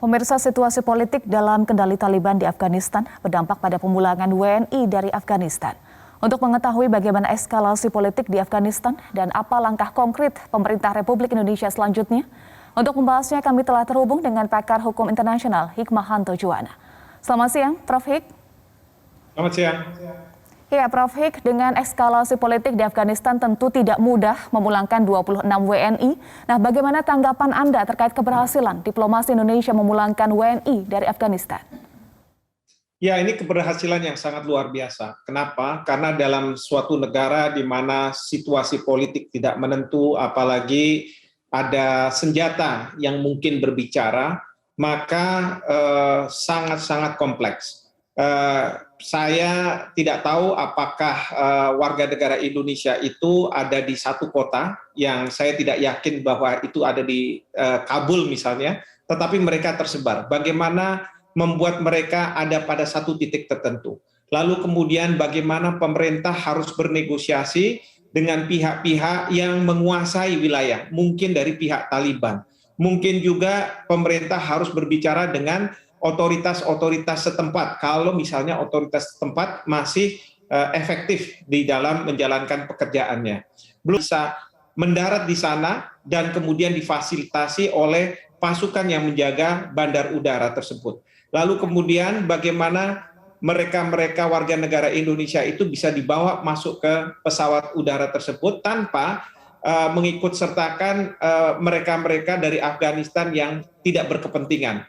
Pemirsa, situasi politik dalam kendali Taliban di Afghanistan berdampak pada pemulangan WNI dari Afghanistan. Untuk mengetahui bagaimana eskalasi politik di Afghanistan dan apa langkah konkret pemerintah Republik Indonesia selanjutnya, untuk membahasnya kami telah terhubung dengan pakar hukum internasional Hikmahanto Juwana. Selamat siang, Prof. Hik. Selamat siang. Ya, Prof. Hik, dengan eskalasi politik di Afghanistan tentu tidak mudah memulangkan 26 WNI. Nah, bagaimana tanggapan Anda terkait keberhasilan diplomasi Indonesia memulangkan WNI dari Afghanistan? Ya, ini keberhasilan yang sangat luar biasa. Kenapa? Karena dalam suatu negara di mana situasi politik tidak menentu, apalagi ada senjata yang mungkin berbicara, maka sangat-sangat kompleks. Saya tidak tahu apakah warga negara Indonesia itu ada di satu kota, yang saya tidak yakin bahwa itu ada di Kabul misalnya, tetapi mereka tersebar. Bagaimana membuat mereka ada pada satu titik tertentu. Lalu kemudian bagaimana pemerintah harus bernegosiasi dengan pihak-pihak yang menguasai wilayah, mungkin dari pihak Taliban. Mungkin juga pemerintah harus berbicara dengan otoritas-otoritas setempat, kalau misalnya otoritas setempat masih efektif di dalam menjalankan pekerjaannya. Belum bisa mendarat di sana dan kemudian difasilitasi oleh pasukan yang menjaga bandar udara tersebut. Lalu kemudian bagaimana mereka warga negara Indonesia itu bisa dibawa masuk ke pesawat udara tersebut tanpa mengikut sertakan mereka-mereka dari Afghanistan yang tidak berkepentingan.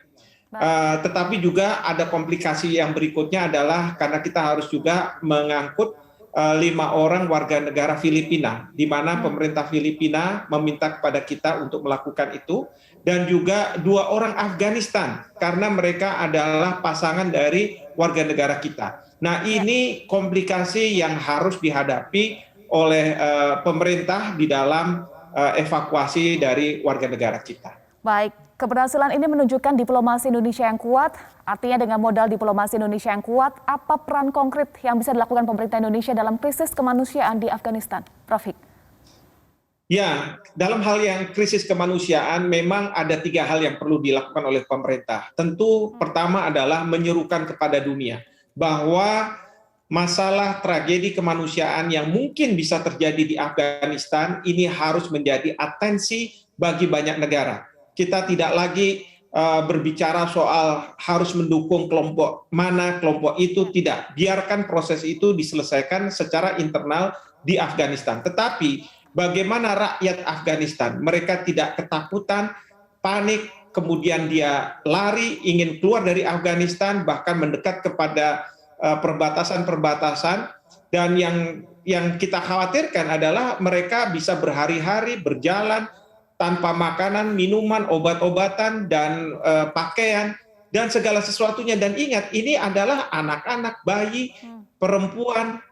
Tetapi juga ada komplikasi yang berikutnya adalah karena kita harus juga mengangkut 5 orang warga negara Filipina, di mana pemerintah Filipina meminta kepada kita untuk melakukan itu, dan juga 2 orang Afghanistan karena mereka adalah pasangan dari warga negara kita. Nah, ini komplikasi yang harus dihadapi oleh pemerintah di dalam evakuasi dari warga negara kita. Baik, keberhasilan ini menunjukkan diplomasi Indonesia yang kuat. Artinya dengan modal diplomasi Indonesia yang kuat, apa peran konkret yang bisa dilakukan pemerintah Indonesia dalam krisis kemanusiaan di Afghanistan? Prof. Hik. Ya, dalam hal yang krisis kemanusiaan memang ada 3 hal yang perlu dilakukan oleh pemerintah. Tentu pertama adalah menyerukan kepada dunia bahwa masalah tragedi kemanusiaan yang mungkin bisa terjadi di Afghanistan ini harus menjadi atensi bagi banyak negara. Kita tidak lagi berbicara soal harus mendukung kelompok mana, kelompok itu tidak. Biarkan proses itu diselesaikan secara internal di Afghanistan. Tetapi bagaimana rakyat Afghanistan? Mereka tidak ketakutan, panik, kemudian dia lari, ingin keluar dari Afghanistan, bahkan mendekat kepada perbatasan-perbatasan. Dan yang kita khawatirkan adalah mereka bisa berhari-hari berjalan tanpa makanan, minuman, obat-obatan, dan pakaian, dan segala sesuatunya. Dan ingat, ini adalah anak-anak, bayi, perempuan,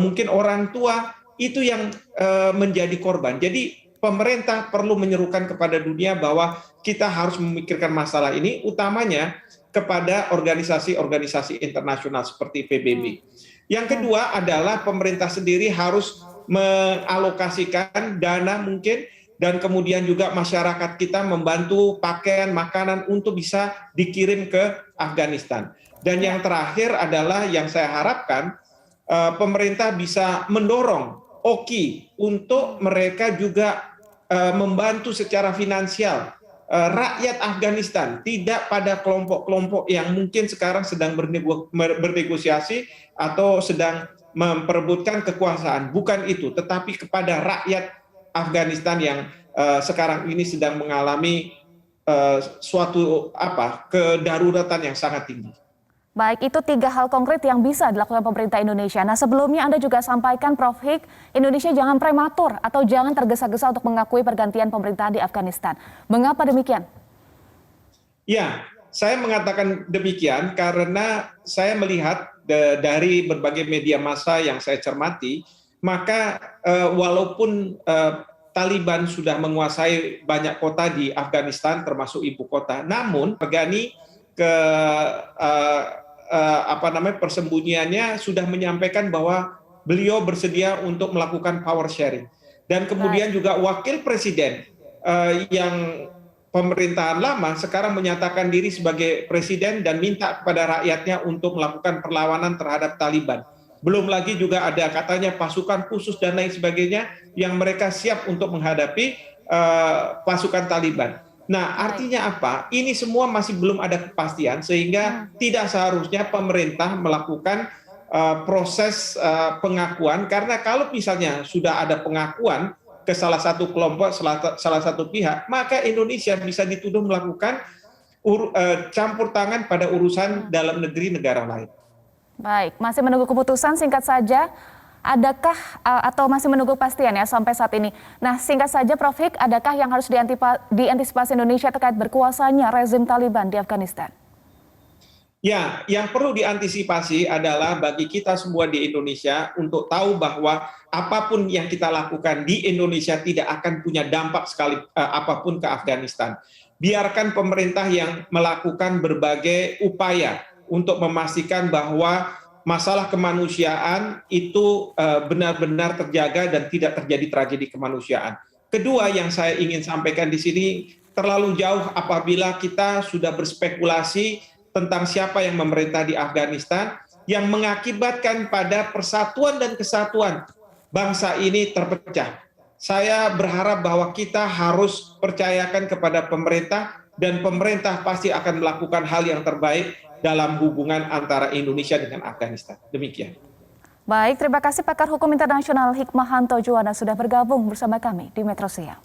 mungkin orang tua, itu yang menjadi korban. Jadi pemerintah perlu menyerukan kepada dunia bahwa kita harus memikirkan masalah ini, utamanya kepada organisasi-organisasi internasional seperti PBB. Yang kedua adalah pemerintah sendiri harus mengalokasikan dana mungkin, dan kemudian juga masyarakat kita membantu pakaian, makanan untuk bisa dikirim ke Afghanistan. Dan yang terakhir adalah yang saya harapkan pemerintah bisa mendorong OKI untuk mereka juga membantu secara finansial rakyat Afghanistan, tidak pada kelompok-kelompok yang mungkin sekarang sedang bernegosiasi atau sedang memperebutkan kekuasaan. Bukan itu, tetapi kepada rakyat Afghanistan yang sekarang ini sedang mengalami suatu kedaruratan yang sangat tinggi. Baik, itu 3 hal konkret yang bisa dilakukan pemerintah Indonesia. Nah, sebelumnya Anda juga sampaikan, Prof. Hik, Indonesia jangan prematur atau jangan tergesa-gesa untuk mengakui pergantian pemerintahan di Afghanistan. Mengapa demikian? Ya, saya mengatakan demikian karena saya melihat dari berbagai media massa yang saya cermati, maka walaupun Taliban sudah menguasai banyak kota di Afghanistan termasuk ibu kota, namun Ghani persembunyiannya sudah menyampaikan bahwa beliau bersedia untuk melakukan power sharing. Dan kemudian juga wakil presiden yang pemerintahan lama sekarang menyatakan diri sebagai presiden dan minta kepada rakyatnya untuk melakukan perlawanan terhadap Taliban. Belum lagi juga ada katanya pasukan khusus dan lain sebagainya yang mereka siap untuk menghadapi pasukan Taliban. Nah, artinya apa? Ini semua masih belum ada kepastian sehingga tidak seharusnya pemerintah melakukan proses pengakuan, karena kalau misalnya sudah ada pengakuan ke salah satu kelompok, salah satu pihak, maka Indonesia bisa dituduh melakukan campur tangan pada urusan dalam negeri negara lain. Baik, masih menunggu keputusan, singkat saja, adakah atau masih menunggu kepastian ya sampai saat ini. Nah, singkat saja Prof. Hik, adakah yang harus diantisipasi Indonesia terkait berkuasanya rezim Taliban di Afghanistan? Ya, yang perlu diantisipasi adalah bagi kita semua di Indonesia untuk tahu bahwa apapun yang kita lakukan di Indonesia tidak akan punya dampak apapun ke Afghanistan. Biarkan pemerintah yang melakukan berbagai upaya untuk memastikan bahwa masalah kemanusiaan itu benar-benar terjaga dan tidak terjadi tragedi kemanusiaan. Kedua yang saya ingin sampaikan di sini, terlalu jauh apabila kita sudah berspekulasi tentang siapa yang memerintah di Afghanistan yang mengakibatkan pada persatuan dan kesatuan bangsa ini terpecah. Saya berharap bahwa kita harus percayakan kepada pemerintah dan pemerintah pasti akan melakukan hal yang terbaik dalam hubungan antara Indonesia dengan Afghanistan. Demikian. Baik, terima kasih pakar hukum internasional Hikmahanto Juwana sudah bergabung bersama kami di Metro Siang.